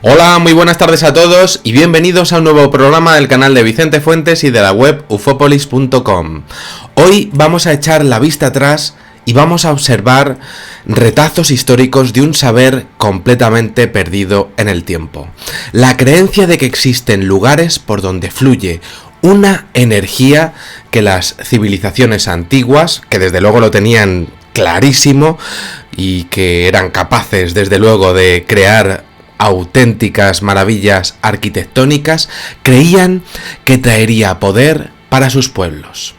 Hola, muy buenas tardes a todos y bienvenidos a un nuevo programa del canal de Vicente Fuentes y de la web ufopolis.com. Hoy vamos a echar la vista atrás y vamos a observar retazos históricos de un saber completamente perdido en el tiempo. La creencia de que existen lugares por donde fluye una energía que las civilizaciones antiguas, que desde luego lo tenían clarísimo y que eran capaces desde luego de crear auténticas maravillas arquitectónicas, creían que traería poder para sus pueblos.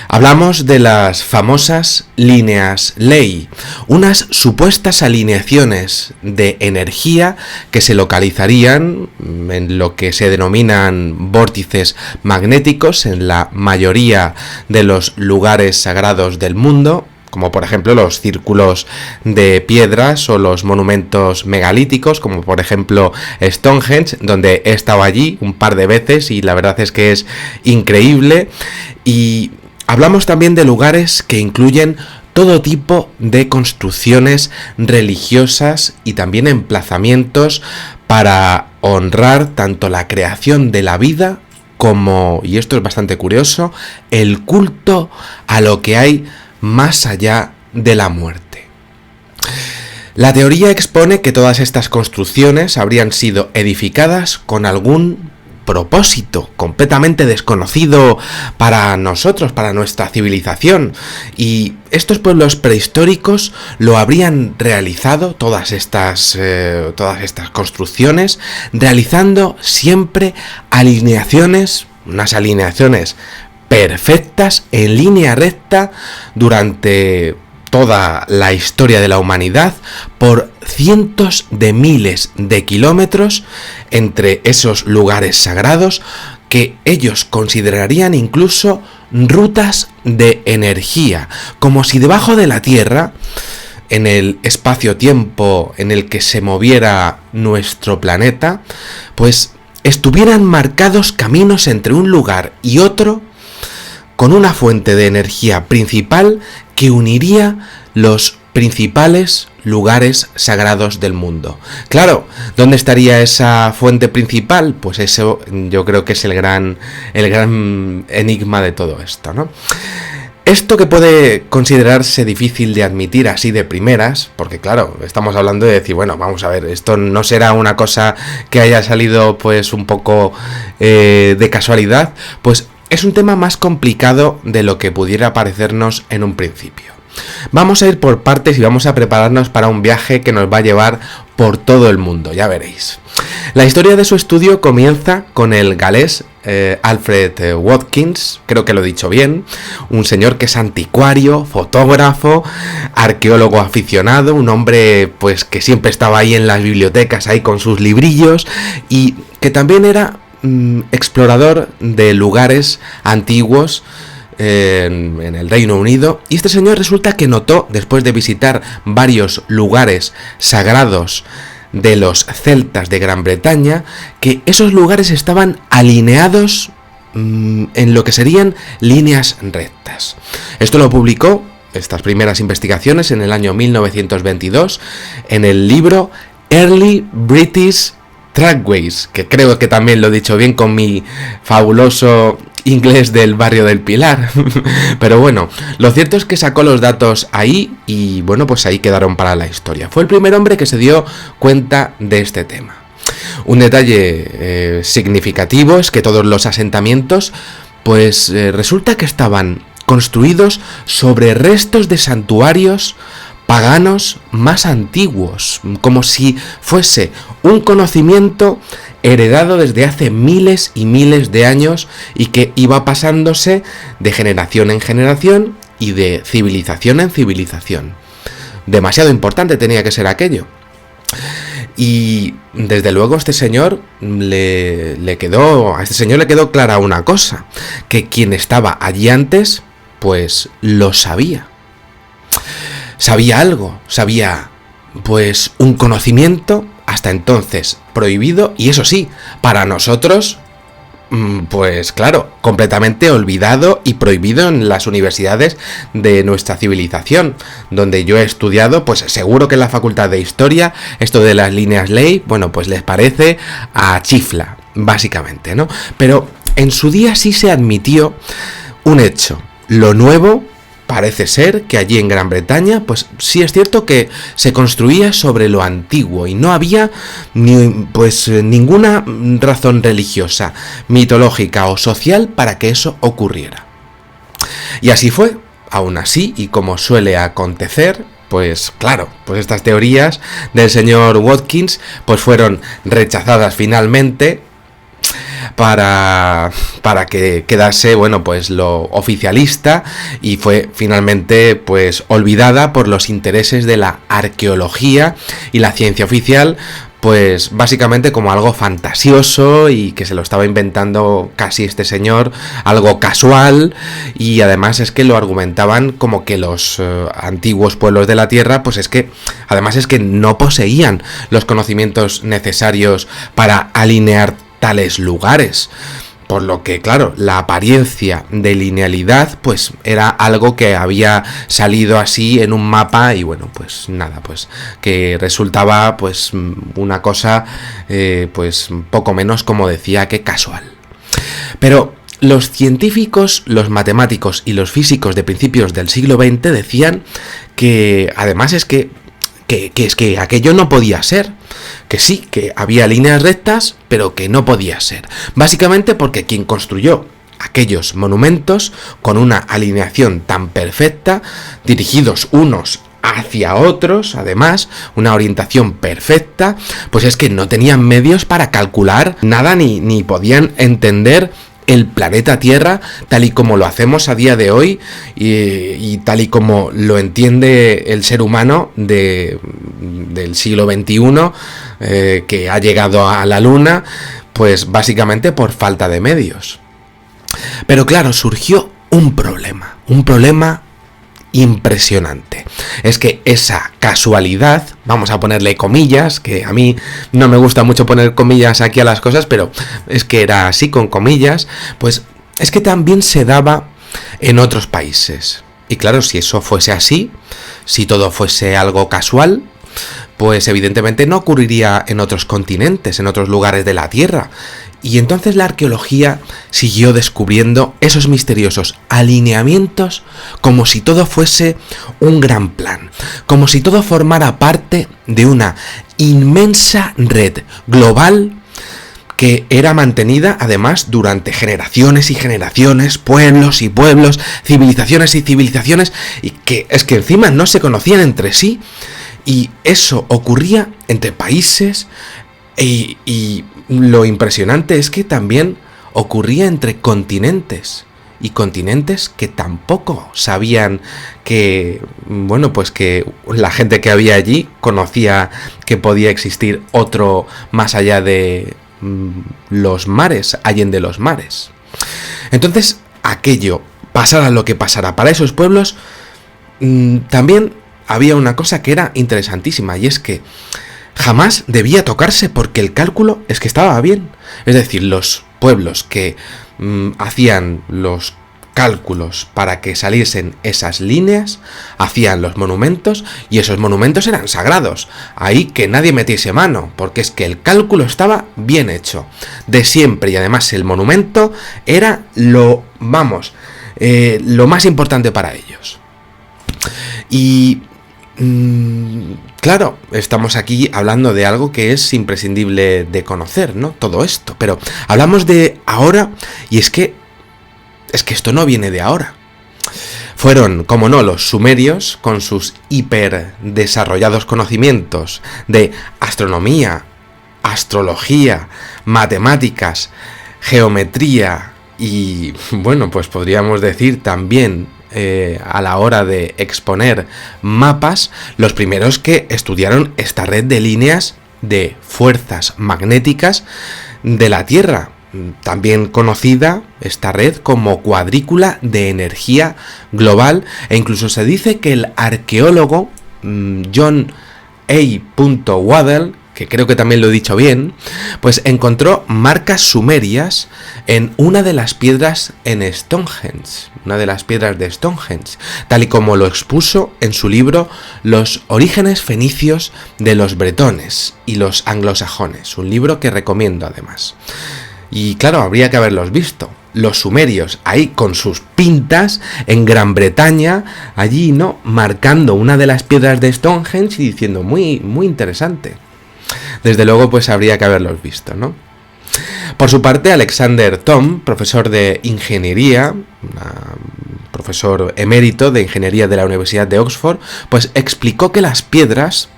Hablamos de las famosas líneas Ley, unas supuestas alineaciones de energía que se localizarían en lo que se denominan vórtices magnéticos en la mayoría de los lugares sagrados del mundo, como por ejemplo los círculos de piedras o los monumentos megalíticos, como por ejemplo Stonehenge, donde he estado allí un par de veces y la verdad es que es increíble. Y hablamos también de lugares que incluyen todo tipo de construcciones religiosas y también emplazamientos para honrar tanto la creación de la vida como, y esto es bastante curioso, el culto a lo que hay más allá de la muerte. La teoría expone que todas estas construcciones habrían sido edificadas con algún propósito completamente desconocido para nosotros, para nuestra civilización, y estos pueblos prehistóricos lo habrían realizado, todas estas construcciones, realizando siempre unas alineaciones perfectas en línea recta durante toda la historia de la humanidad por cientos de miles de kilómetros entre esos lugares sagrados que ellos considerarían incluso rutas de energía, como si debajo de la Tierra, en el espacio-tiempo en el que se moviera nuestro planeta, pues estuvieran marcados caminos entre un lugar y otro con una fuente de energía principal que uniría los principales lugares sagrados del mundo. Claro, ¿dónde estaría esa fuente principal? Pues eso yo creo que es el gran enigma de todo esto, ¿no? Esto que puede considerarse difícil de admitir así de primeras, porque claro, estamos hablando de decir, bueno, vamos a ver, esto no será una cosa que haya salido pues un poco de casualidad, pues es un tema más complicado de lo que pudiera parecernos en un principio. Vamos a ir por partes y vamos a prepararnos para un viaje que nos va a llevar por todo el mundo, ya veréis. La historia de su estudio comienza con el galés Alfred Watkins, creo que lo he dicho bien, un señor que es anticuario, fotógrafo, arqueólogo aficionado, un hombre pues que siempre estaba ahí en las bibliotecas ahí con sus librillos y que también era explorador de lugares antiguos en el Reino Unido. Y este señor resulta que notó, después de visitar varios lugares sagrados de los celtas de Gran Bretaña, que esos lugares estaban alineados en lo que serían líneas rectas. Esto lo publicó, estas primeras investigaciones, en el año 1922 en el libro Early British Trackways, que creo que también lo he dicho bien con mi fabuloso inglés del barrio del Pilar. Pero bueno, lo cierto es que sacó los datos ahí y bueno, pues ahí quedaron para la historia. Fue el primer hombre que se dio cuenta de este tema. Un detalle significativo es que todos los asentamientos pues resulta que estaban construidos sobre restos de santuarios paganos más antiguos, como si fuese un conocimiento heredado desde hace miles y miles de años y que iba pasándose de generación en generación y de civilización en civilización. Demasiado importante tenía que ser aquello. Y desde luego a este señor le quedó clara una cosa, que quien estaba allí antes, pues lo sabía. Sabía algo, sabía pues un conocimiento hasta entonces prohibido y eso sí, para nosotros pues claro, completamente olvidado y prohibido en las universidades de nuestra civilización, donde yo he estudiado. Pues seguro que en la Facultad de Historia esto de las líneas ley, bueno, pues les parece a chifla, básicamente, ¿no? Pero en su día sí se admitió un hecho. Lo nuevo parece ser que allí en Gran Bretaña, pues sí es cierto que se construía sobre lo antiguo y no había ninguna razón religiosa, mitológica o social para que eso ocurriera. Y así fue. Aún así, y como suele acontecer, pues claro, pues estas teorías del señor Watkins pues fueron rechazadas finalmente para que quedase, bueno, pues lo oficialista, y fue finalmente pues olvidada por los intereses de la arqueología y la ciencia oficial, pues básicamente como algo fantasioso y que se lo estaba inventando casi este señor, algo casual. Y además es que lo argumentaban como que los antiguos pueblos de la Tierra, pues es que además es que no poseían los conocimientos necesarios para alinear tales lugares, por lo que claro, la apariencia de linealidad pues era algo que había salido así en un mapa, y bueno, pues nada, pues que resultaba pues una cosa pues poco menos, como decía, que casual. Pero los científicos, los matemáticos y los físicos de principios del siglo XX decían que además es que aquello no podía ser, que sí, que había líneas rectas, pero que no podía ser. Básicamente porque quien construyó aquellos monumentos con una alineación tan perfecta, dirigidos unos hacia otros, además, una orientación perfecta, pues es que no tenían medios para calcular nada, ni podían entender el planeta Tierra tal y como lo hacemos a día de hoy, y tal y como lo entiende el ser humano del siglo XXI, que ha llegado a la Luna, pues básicamente por falta de medios. Pero claro, surgió un problema impresionante. Es que esa casualidad, vamos a ponerle comillas, que a mí no me gusta mucho poner comillas aquí a las cosas, pero es que era así, con comillas, pues es que también se daba en otros países. Y claro, si eso fuese así, si todo fuese algo casual, pues evidentemente no ocurriría en otros continentes, en otros lugares de la Tierra. Y entonces la arqueología siguió descubriendo esos misteriosos alineamientos, como si todo fuese un gran plan, como si todo formara parte de una inmensa red global que era mantenida además durante generaciones y generaciones, pueblos y pueblos, civilizaciones y civilizaciones, y que es que encima no se conocían entre sí. Y eso ocurría entre países, y lo impresionante es que también ocurría entre continentes, y continentes que tampoco sabían que, bueno, pues que la gente que había allí conocía que podía existir otro más allá de los mares, allende los mares. Entonces, aquello, pasara lo que pasara para esos pueblos, también había una cosa que era interesantísima, y es que jamás debía tocarse, porque el cálculo es que estaba bien. Es decir, los pueblos que hacían los cálculos para que saliesen esas líneas, hacían los monumentos, y esos monumentos eran sagrados. Ahí que nadie metiese mano, porque es que el cálculo estaba bien hecho, de siempre, y además el monumento era lo más importante para ellos. Y claro, estamos aquí hablando de algo que es imprescindible de conocer, ¿no? Todo esto, pero hablamos de ahora, y es que esto no viene de ahora. Fueron, como no, los sumerios, con sus hiper desarrollados conocimientos de astronomía, astrología, matemáticas, geometría y, bueno, pues podríamos decir también a la hora de exponer mapas, los primeros que estudiaron esta red de líneas de fuerzas magnéticas de la Tierra, también conocida esta red como cuadrícula de energía global, e incluso se dice que el arqueólogo John A. Waddell, que creo que también lo he dicho bien, pues encontró marcas sumerias en una de las piedras en Stonehenge, una de las piedras de Stonehenge, tal y como lo expuso en su libro Los orígenes fenicios de los bretones y los anglosajones, un libro que recomiendo además. Y claro, habría que haberlos visto. Los sumerios ahí con sus pintas en Gran Bretaña, allí, ¿no? Marcando una de las piedras de Stonehenge y diciendo muy, muy interesante. Desde luego, pues habría que haberlos visto, ¿no? Por su parte, Alexander Thom, profesor de ingeniería, profesor emérito de ingeniería de la Universidad de Oxford, pues explicó que las piedras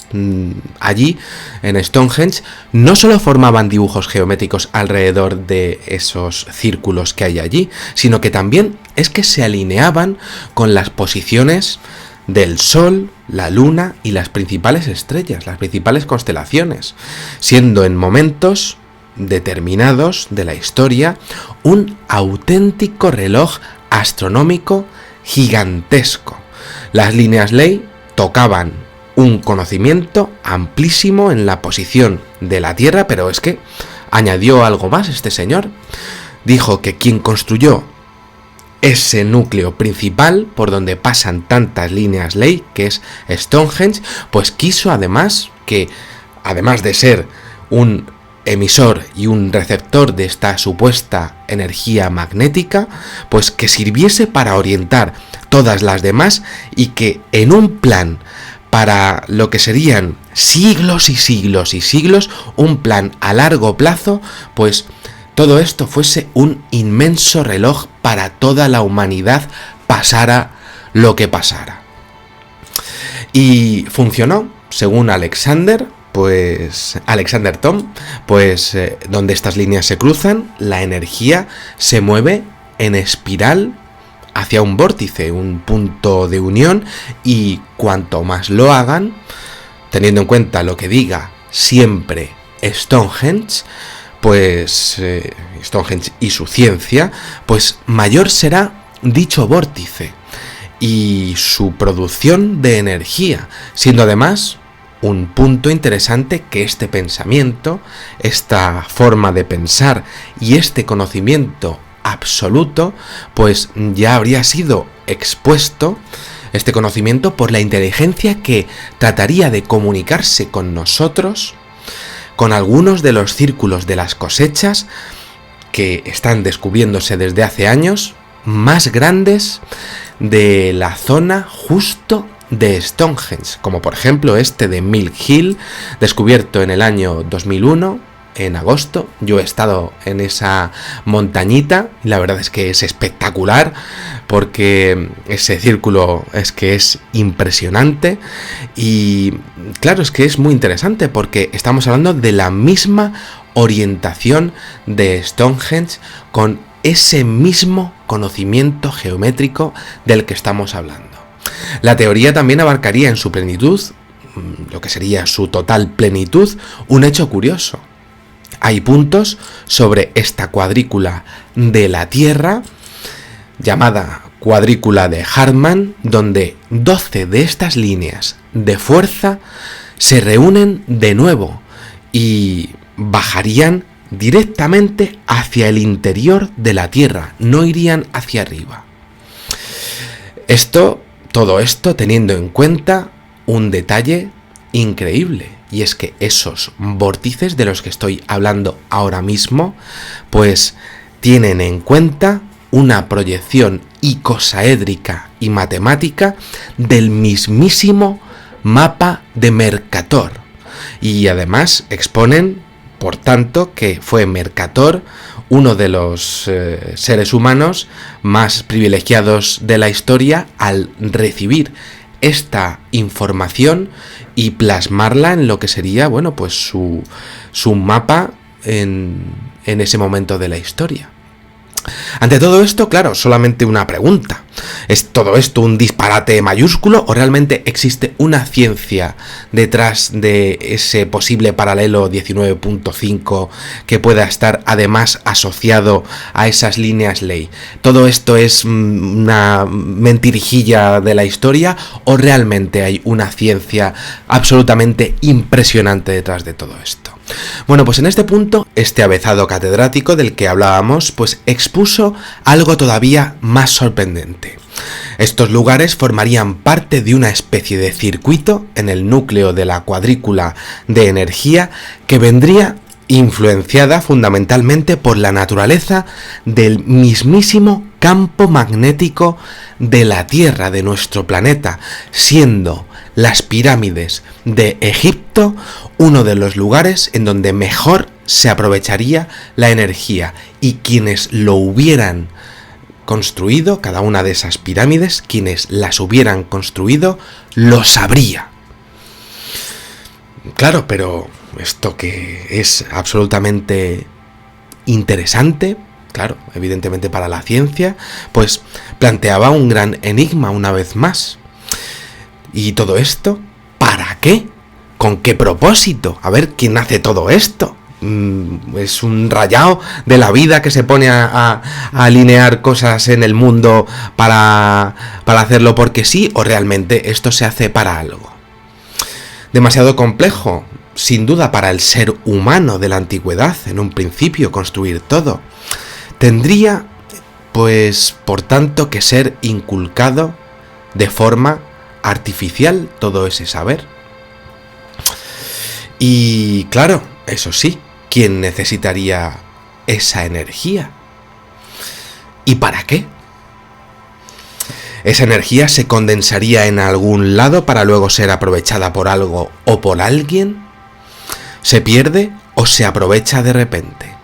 allí en Stonehenge no solo formaban dibujos geométricos alrededor de esos círculos que hay allí, sino que también es que se alineaban con las posiciones del Sol, la Luna y las principales estrellas, las principales constelaciones, siendo en momentos determinados de la historia un auténtico reloj astronómico gigantesco. Las líneas Ley tocaban un conocimiento amplísimo en la posición de la Tierra, pero es que añadió algo más este señor. Dijo que quien construyó ese núcleo principal por donde pasan tantas líneas Ley, que es Stonehenge, pues quiso además que, además de ser un emisor y un receptor de esta supuesta energía magnética, pues que sirviese para orientar todas las demás y que en un plan para lo que serían siglos y siglos y siglos, un plan a largo plazo, pues todo esto fuese un inmenso reloj para toda la humanidad, pasara lo que pasara. Y funcionó, según Alexander Thom, pues donde estas líneas se cruzan, la energía se mueve en espiral hacia un vórtice, un punto de unión, y cuanto más lo hagan, teniendo en cuenta lo que diga siempre Stonehenge, pues Stonehenge y su ciencia, pues mayor será dicho vórtice y su producción de energía, siendo además un punto interesante que este pensamiento, esta forma de pensar y este conocimiento absoluto, pues ya habría sido expuesto, este conocimiento, por la inteligencia que trataría de comunicarse con nosotros, con algunos de los círculos de las cosechas que están descubriéndose desde hace años, más grandes de la zona justo de Stonehenge, como por ejemplo este de Mill Hill, descubierto en el año 2001, en agosto. Yo he estado en esa montañita y la verdad es que es espectacular, porque ese círculo es que es impresionante. Y claro, es que es muy interesante porque estamos hablando de la misma orientación de Stonehenge, con ese mismo conocimiento geométrico del que estamos hablando. La teoría también abarcaría en su plenitud, lo que sería su total plenitud, un hecho curioso. Hay puntos sobre esta cuadrícula de la Tierra, llamada cuadrícula de Hartmann, donde 12 de estas líneas de fuerza se reúnen de nuevo y bajarían directamente hacia el interior de la Tierra, no irían hacia arriba. Todo esto teniendo en cuenta un detalle increíble, y es que esos vórtices de los que estoy hablando ahora mismo, pues tienen en cuenta una proyección icosaédrica y matemática del mismísimo mapa de Mercator, y además exponen, por tanto, que fue Mercator uno de los seres humanos más privilegiados de la historia al recibir esta información y plasmarla en lo que sería, bueno, pues su mapa en ese momento de la historia. Ante todo esto, claro, solamente una pregunta. ¿Es todo esto un disparate mayúsculo o realmente existe una ciencia detrás de ese posible paralelo 19.5 que pueda estar además asociado a esas líneas ley? ¿Todo esto es una mentirijilla de la historia o realmente hay una ciencia absolutamente impresionante detrás de todo esto? Bueno, pues en este punto, este avezado catedrático del que hablábamos, pues expuso algo todavía más sorprendente. Estos lugares formarían parte de una especie de circuito en el núcleo de la cuadrícula de energía que vendría influenciada fundamentalmente por la naturaleza del mismísimo campo magnético de la Tierra, de nuestro planeta, siendo las pirámides de Egipto uno de los lugares en donde mejor se aprovecharía la energía, y quienes lo hubieran construido, cada una de esas pirámides, quienes las hubieran construido, lo sabría. Claro, pero esto que es absolutamente interesante, claro, evidentemente para la ciencia, pues planteaba un gran enigma una vez más. ¿Y todo esto? ¿Para qué? ¿Con qué propósito? A ver, ¿quién hace todo esto? ¿Es un rayado de la vida que se pone a alinear cosas en el mundo para hacerlo porque sí? ¿O realmente esto se hace para algo? Demasiado complejo, sin duda, para el ser humano de la antigüedad, en un principio, construir todo. Tendría, pues, por tanto, que ser inculcado de forma artificial todo ese saber. Y claro, eso sí, ¿quién necesitaría esa energía? ¿Y para qué? ¿Esa energía se condensaría en algún lado para luego ser aprovechada por algo o por alguien? ¿Se pierde o se aprovecha de repente?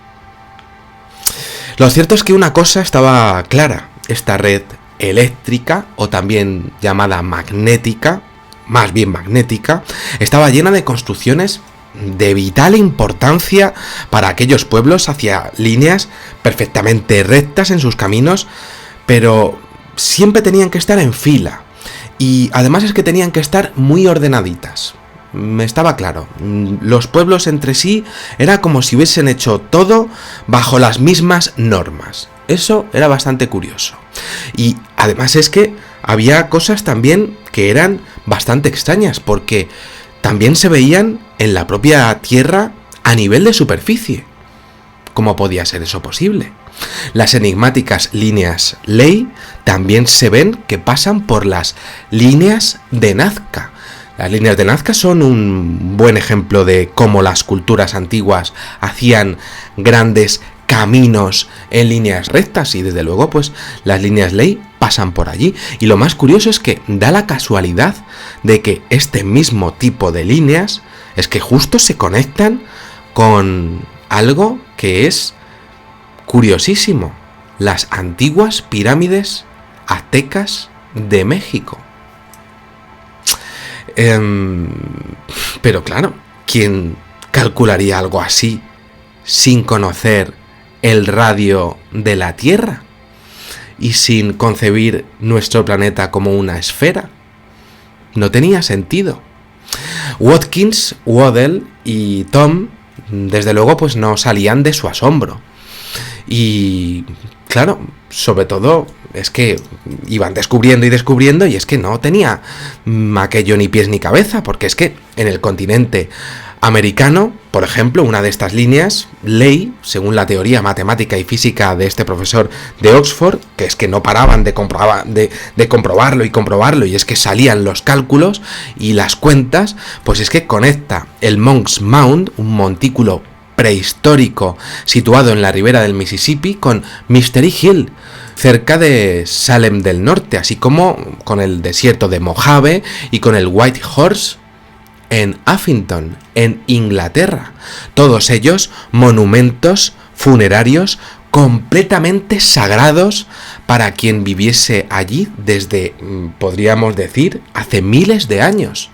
Lo cierto es que una cosa estaba clara: esta red eléctrica, o también llamada magnética, más bien magnética, estaba llena de construcciones de vital importancia para aquellos pueblos, hacia líneas perfectamente rectas en sus caminos, pero siempre tenían que estar en fila, y además es que tenían que estar muy ordenaditas. Me estaba claro, los pueblos entre sí era como si hubiesen hecho todo bajo las mismas normas. Eso era bastante curioso. Y además es que había cosas también que eran bastante extrañas, porque también se veían en la propia Tierra a nivel de superficie. ¿Cómo podía ser eso posible? Las enigmáticas líneas ley también se ven que pasan por las líneas de Nazca. Las líneas de Nazca son un buen ejemplo de cómo las culturas antiguas hacían grandes caminos en líneas rectas, y desde luego pues las líneas ley pasan por allí. Y lo más curioso es que da la casualidad de que este mismo tipo de líneas es que justo se conectan con algo que es curiosísimo: las antiguas pirámides aztecas de México. Pero claro, ¿quién calcularía algo así sin conocer el radio de la Tierra y sin concebir nuestro planeta como una esfera? No tenía sentido. Watkins, Waddell y Tom, desde luego, pues no salían de su asombro. Y claro, sobre todo es que iban descubriendo y descubriendo, y es que no tenía aquello ni pies ni cabeza, porque es que en el continente americano, por ejemplo, una de estas líneas ley, según la teoría matemática y física de este profesor de Oxford, que es que no paraban de comprobarlo y comprobarlo, y es que salían los cálculos y las cuentas, pues es que conecta el Monk's Mound, un montículo prehistórico situado en la ribera del Mississippi, con Mystery Hill, cerca de Salem del Norte, así como con el desierto de Mojave y con el White Horse en Uffington, en Inglaterra. Todos ellos monumentos funerarios completamente sagrados para quien viviese allí desde, podríamos decir, hace miles de años.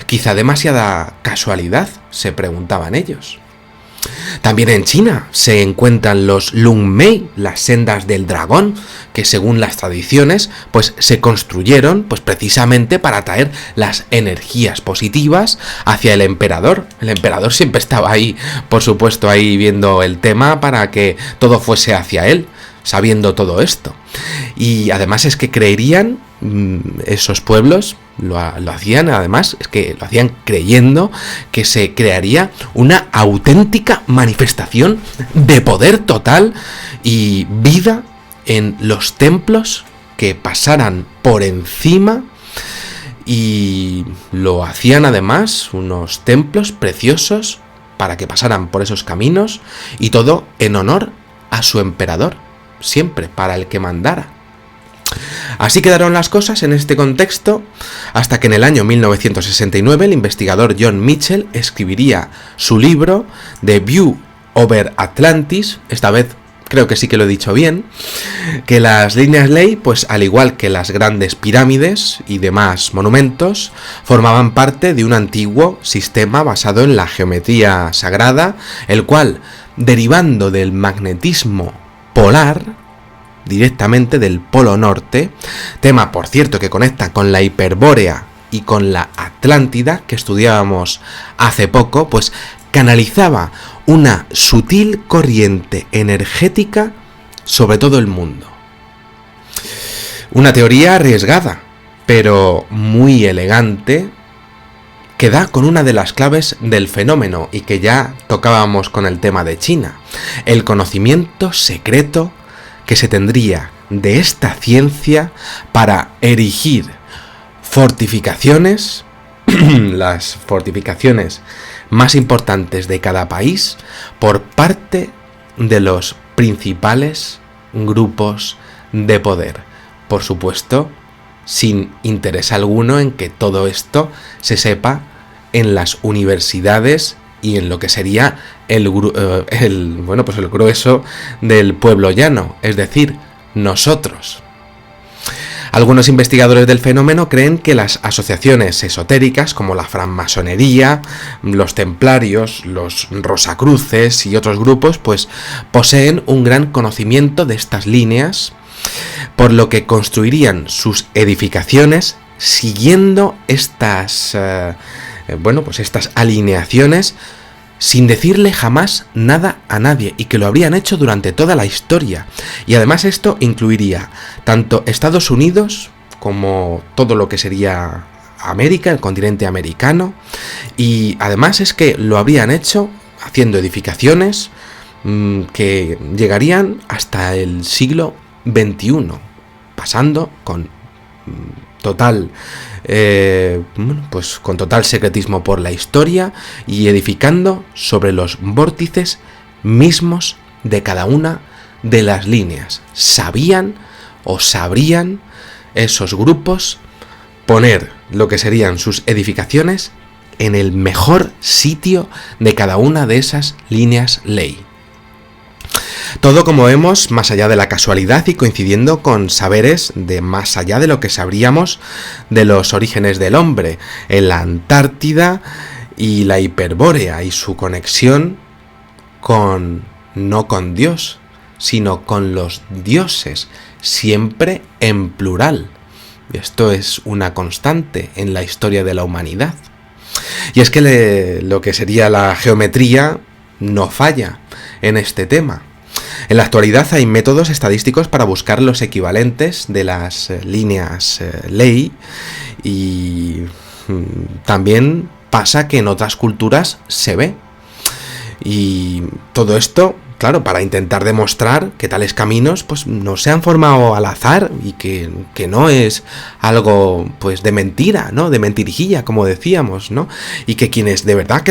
Quizá demasiada casualidad, se preguntaban ellos. También en China se encuentran los Lung Mei, las sendas del dragón, que según las tradiciones, pues se construyeron pues precisamente para atraer las energías positivas hacia el emperador. El emperador siempre estaba ahí, por supuesto, ahí viendo el tema para que todo fuese hacia él, sabiendo todo esto. Y además es que creerían, esos pueblos lo hacían, además es que lo hacían creyendo que se crearía una auténtica manifestación de poder total y vida en los templos que pasaran por encima, y lo hacían además unos templos preciosos para que pasaran por esos caminos, y todo en honor a su emperador, siempre para el que mandara. Así quedaron las cosas en este contexto, hasta que en el año 1969 el investigador John Mitchell escribiría su libro The View Over Atlantis. Esta vez creo que sí que lo he dicho bien, que las líneas ley, pues al igual que las grandes pirámides y demás monumentos, formaban parte de un antiguo sistema basado en la geometría sagrada, el cual, derivando del magnetismo polar, directamente del Polo Norte, tema por cierto que conecta con la Hiperbórea y con la Atlántida que estudiábamos hace poco, pues canalizaba una sutil corriente energética sobre todo el mundo. Una teoría arriesgada, pero muy elegante, que da con una de las claves del fenómeno y que ya tocábamos con el tema de China: el conocimiento secreto que se tendría de esta ciencia para erigir fortificaciones, las fortificaciones más importantes de cada país, por parte de los principales grupos de poder. Por supuesto, sin interés alguno en que todo esto se sepa en las universidades y en lo que sería el grueso del pueblo llano, es decir, nosotros. Algunos investigadores del fenómeno creen que las asociaciones esotéricas como la francmasonería, los templarios, los rosacruces y otros grupos pues poseen un gran conocimiento de estas líneas, por lo que construirían sus edificaciones siguiendo estas estas alineaciones sin decirle jamás nada a nadie, y que lo habrían hecho durante toda la historia. Y además esto incluiría tanto Estados Unidos como todo lo que sería América, el continente americano, y además es que lo habrían hecho haciendo edificaciones que llegarían hasta el siglo XXI, pasando con total con total secretismo por la historia y edificando sobre los vórtices mismos de cada una de las líneas. Sabían o sabrían esos grupos poner lo que serían sus edificaciones en el mejor sitio de cada una de esas líneas ley. Todo, como vemos, más allá de la casualidad y coincidiendo con saberes de más allá de lo que sabríamos de los orígenes del hombre, en la Antártida y la Hiperbórea y su conexión no con Dios, sino con los dioses, siempre en plural. Esto es una constante en la historia de la humanidad. Y es que lo que sería la geometría no falla en este tema. En la actualidad hay métodos estadísticos para buscar los equivalentes de las líneas ley, y también pasa que en otras culturas se ve. Y todo esto, claro, para intentar demostrar que tales caminos pues no se han formado al azar y que no es algo pues de mentira, ¿no? De mentirijilla, como decíamos, ¿no? Y que quienes de verdad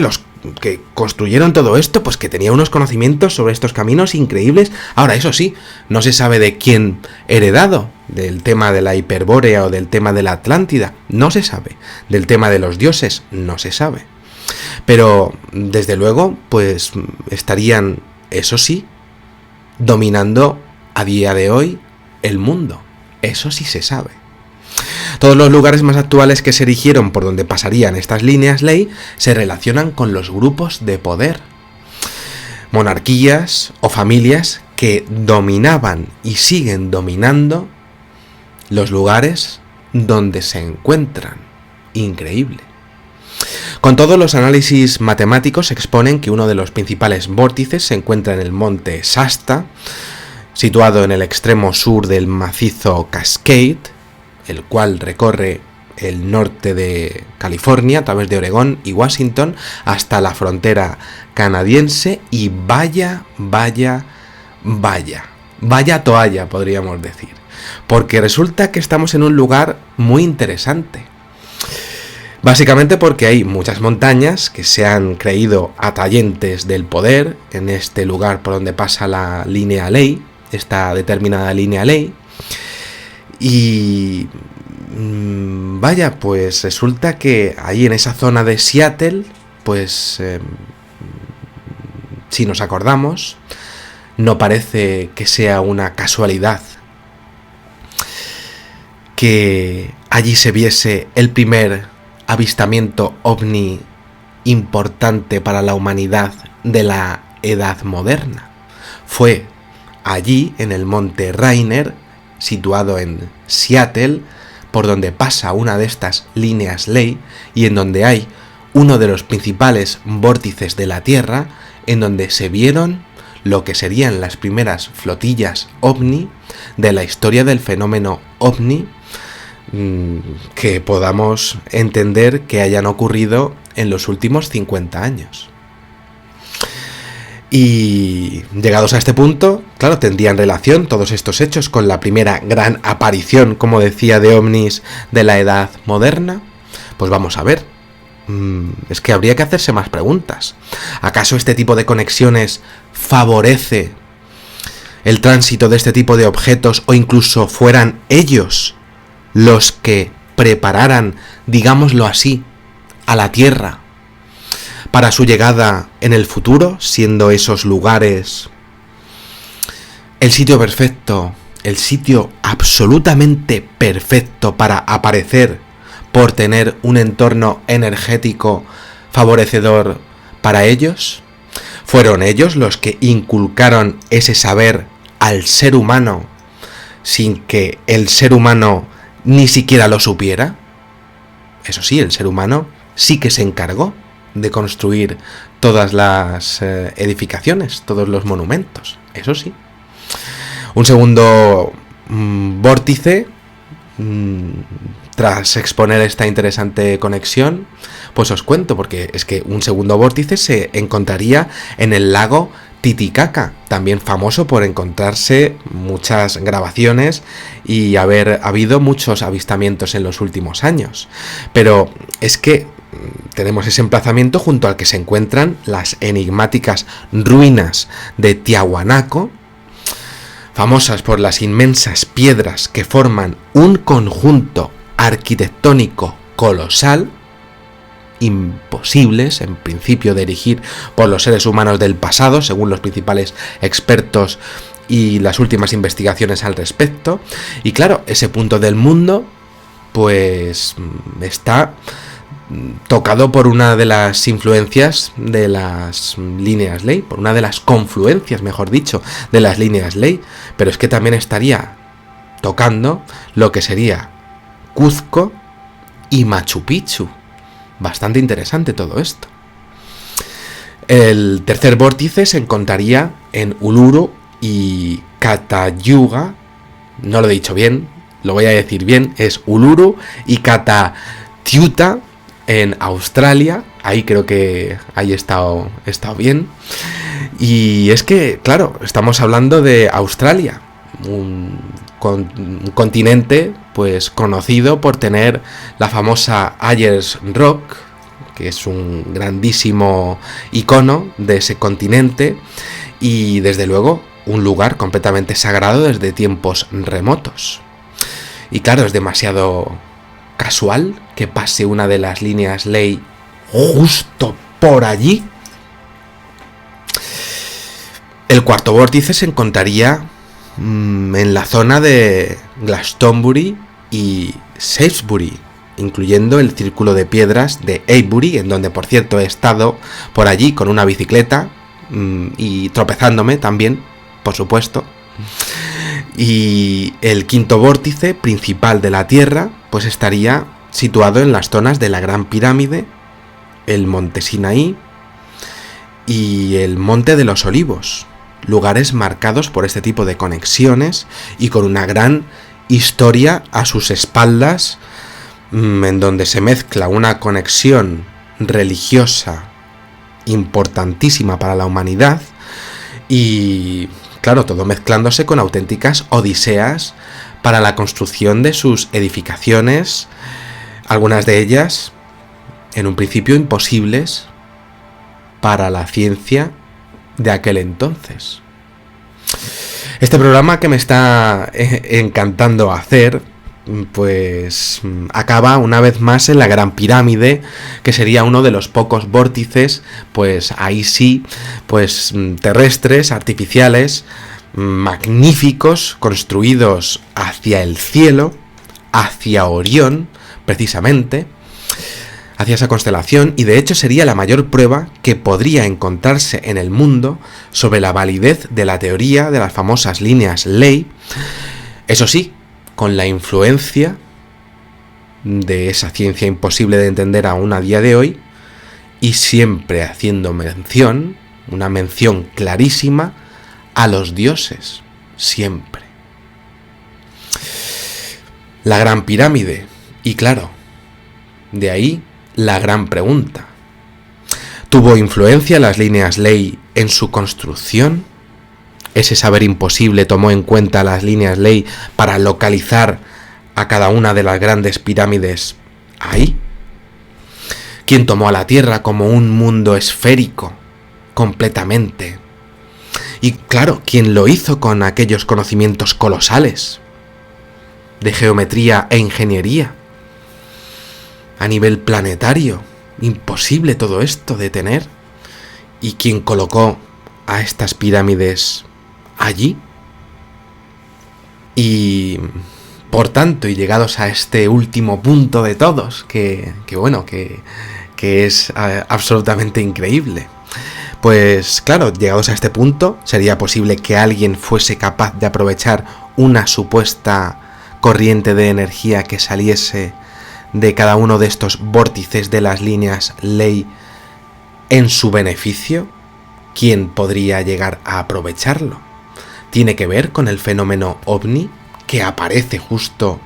que construyeron todo esto, pues que tenían unos conocimientos sobre estos caminos increíbles. Ahora, eso sí, no se sabe de quién heredado, del tema de la Hiperbórea o del tema de la Atlántida, no se sabe. Del tema de los dioses, no se sabe. Pero, desde luego, pues estarían, eso sí, dominando a día de hoy el mundo. Eso sí se sabe. Todos los lugares más actuales que se erigieron por donde pasarían estas líneas ley se relacionan con los grupos de poder. monarquías o familias que dominaban y siguen dominando los lugares donde se encuentran. Increíble. Con todo, los análisis matemáticos exponen que uno de los principales vórtices se encuentra en el monte Shasta, situado en el extremo sur del macizo Cascade, el cual recorre el norte de California a través de Oregón y Washington hasta la frontera canadiense, y vaya toalla, podríamos decir, porque resulta que estamos en un lugar muy interesante. Básicamente porque hay muchas montañas que se han creído atrayentes del poder en este lugar por donde pasa la línea Ley, esta determinada línea Ley, y vaya, pues resulta que ahí en esa zona de Seattle, pues si nos acordamos, no parece que sea una casualidad que allí se viese el primer avistamiento ovni importante para la humanidad de la Edad Moderna. Fue allí, en el monte Rainier, situado en Seattle, por donde pasa una de estas líneas Ley y en donde hay uno de los principales vórtices de la Tierra, en donde se vieron lo que serían las primeras flotillas ovni de la historia del fenómeno ovni que podamos entender que hayan ocurrido en los últimos 50 años. Y llegados a este punto, claro, tendrían relación todos estos hechos con la primera gran aparición, como decía, de ovnis de la Edad Moderna. Pues vamos a ver. Es que habría que hacerse más preguntas. ¿Acaso este tipo de conexiones favorece el tránsito de este tipo de objetos, o incluso fueran ellos los que prepararan, digámoslo así, a la Tierra para su llegada en el futuro, siendo esos lugares el sitio perfecto, el sitio absolutamente perfecto para aparecer, por tener un entorno energético favorecedor para ellos? ¿Fueron ellos los que inculcaron ese saber al ser humano sin que el ser humano ni siquiera lo supiera? Eso sí, el ser humano sí que se encargó de construir todas las edificaciones, todos los monumentos, eso sí. Un segundo vórtice, tras exponer esta interesante conexión, pues os cuento, porque es que un segundo vórtice se encontraría en el lago Titicaca, también famoso por encontrarse muchas grabaciones y haber habido muchos avistamientos en los últimos años. Pero es que tenemos ese emplazamiento junto al que se encuentran las enigmáticas ruinas de Tiahuanaco, famosas por las inmensas piedras que forman un conjunto arquitectónico colosal, imposibles en principio de erigir por los seres humanos del pasado, según los principales expertos y las últimas investigaciones al respecto. Y claro, ese punto del mundo pues está tocado por una de las influencias de las líneas Ley, por una de las confluencias, mejor dicho, de las líneas Ley, pero es que también estaría tocando lo que sería Cuzco y Machu Picchu. Bastante interesante todo esto. El tercer vórtice se encontraría en Uluru y Catayuga. No lo he dicho bien, lo voy a decir bien. Es Uluru y Catatiuta en Australia. Ahí creo que ahí he estado bien. Y es que, claro, estamos hablando de Australia, un continente pues conocido por tener la famosa Ayers Rock, que es un grandísimo icono de ese continente y desde luego un lugar completamente sagrado desde tiempos remotos. Y claro, es demasiado casual que pase una de las líneas Ley justo por allí. El cuarto vórtice se encontraría en la zona de Glastonbury y Salisbury, incluyendo el círculo de piedras de Avebury, en donde por cierto he estado por allí con una bicicleta y tropezándome también, por supuesto. Y el quinto vórtice principal de la Tierra pues estaría situado en las zonas de la Gran Pirámide, el Monte Sinaí y el Monte de los Olivos, lugares marcados por este tipo de conexiones y con una gran historia a sus espaldas, en donde se mezcla una conexión religiosa importantísima para la humanidad y, claro, todo mezclándose con auténticas odiseas para la construcción de sus edificaciones, algunas de ellas en un principio imposibles para la ciencia de aquel entonces. Este programa que me está encantando hacer, pues acaba una vez más en la Gran Pirámide, que sería uno de los pocos vórtices, pues ahí sí, pues terrestres, artificiales, magníficos, construidos hacia el cielo, hacia Orión, precisamente, hacia esa constelación, y de hecho sería la mayor prueba que podría encontrarse en el mundo sobre la validez de la teoría de las famosas líneas Ley, eso sí, con la influencia de esa ciencia imposible de entender aún a día de hoy, y siempre haciendo mención, una mención clarísima, a los dioses, siempre. La Gran Pirámide, y claro, de ahí la gran pregunta. ¿Tuvo influencia las líneas Ley en su construcción? ¿Ese saber imposible tomó en cuenta las líneas Ley para localizar a cada una de las grandes pirámides ahí? ¿Quién tomó a la Tierra como un mundo esférico, completamente? Y claro, ¿quién lo hizo con aquellos conocimientos colosales de geometría e ingeniería? A nivel planetario, imposible todo esto de tener. ¿Y quién colocó a estas pirámides allí? Y por tanto, y llegados a este último punto de todos, que es absolutamente increíble, pues claro, llegados a este punto, sería posible que alguien fuese capaz de aprovechar una supuesta corriente de energía que saliese de cada uno de estos vórtices de las líneas Ley en su beneficio. ¿Quién podría llegar a aprovecharlo? ¿Tiene que ver con el fenómeno ovni que aparece justo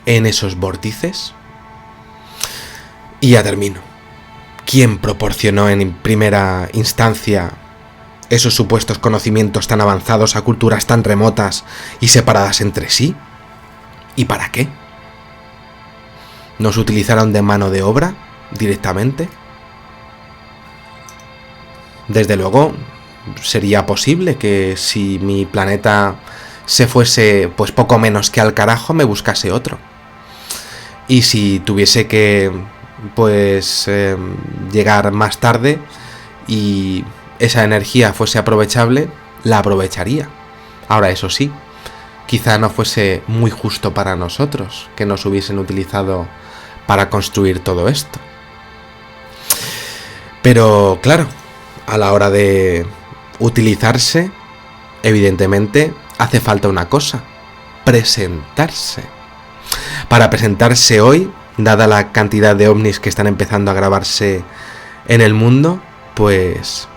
en esos vórtices? Y ya termino. ¿Quién proporcionó en primera instancia esos supuestos conocimientos tan avanzados a culturas tan remotas y separadas entre sí? ¿Y para qué? ¿Nos utilizaron de mano de obra directamente? Desde luego, sería posible que si mi planeta se fuese pues poco menos que al carajo, me buscase otro. Y si tuviese que pues llegar más tarde y esa energía fuese aprovechable, la aprovecharía. Ahora, eso sí, quizá no fuese muy justo para nosotros que nos hubiesen utilizado para construir todo esto. Pero claro, a la hora de utilizarse, evidentemente hace falta una cosa: presentarse. Para presentarse hoy, dada la cantidad de ovnis que están empezando a grabarse en el mundo, pues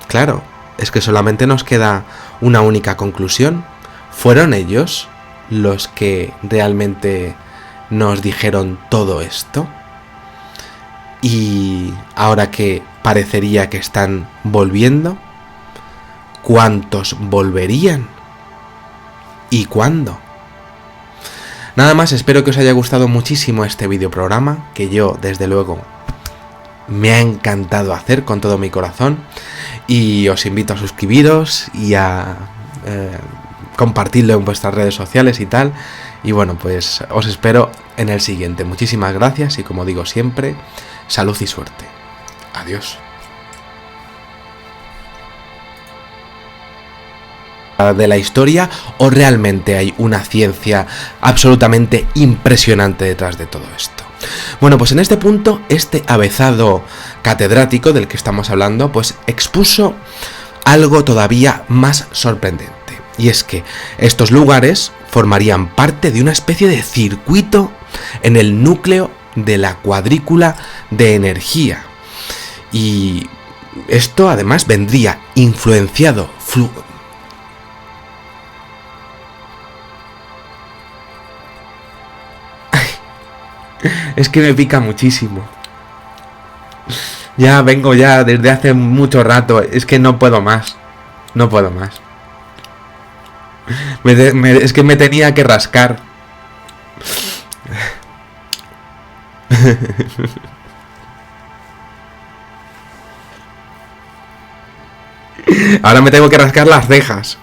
claro, es que solamente nos queda una única conclusión. ¿Fueron ellos los que realmente nos dijeron todo esto? Y ahora que parecería que están volviendo, ¿cuántos volverían? ¿Y cuándo? Nada más, espero que os haya gustado muchísimo este videoprograma, que yo, desde luego, me ha encantado hacer con todo mi corazón, y os invito a suscribiros y a compartirlo en vuestras redes sociales y tal. Y bueno, pues os espero en el siguiente. Muchísimas gracias y, como digo siempre, salud y suerte. Adiós. De la historia, o realmente hay una ciencia absolutamente impresionante detrás de todo esto. Bueno, pues en este punto, este avezado catedrático del que estamos hablando, pues expuso algo todavía más sorprendente. Y es que estos lugares formarían parte de una especie de circuito en el núcleo de la cuadrícula de energía. Y esto además vendría influenciado Es que me pica muchísimo. Ya vengo ya desde hace mucho rato. Es que no puedo más. No puedo más. Es que me tenía que rascar. Ahora me tengo que rascar las cejas.